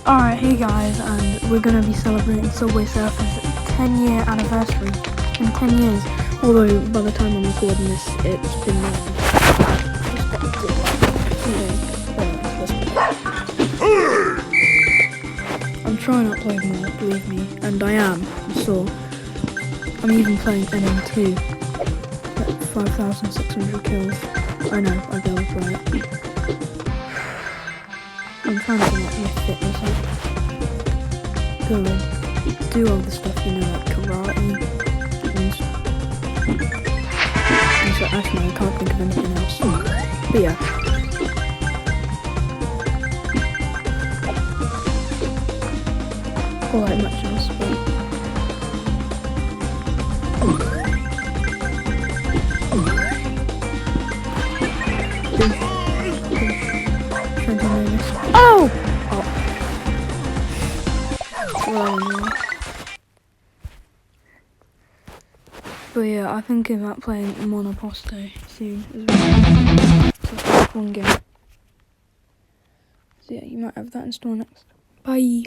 Alright, hey guys, and we're gonna be celebrating Subway Surfers' 10-year anniversary in 10 years. Although by the time I'm recording this, it's been I'm trying to upload more, believe me, and I am. So I'm even playing NM2 at 5,600 kills. I know, I go right. I'm trying to get my fitness up. Go in, do all the stuff, you know, like karate. And so actually, I can't think of anything else. But yeah. Or like much else, but... Oh! But yeah, I think about playing Monoposto soon as well. So that's one game. So yeah, you might have that installed next. Bye!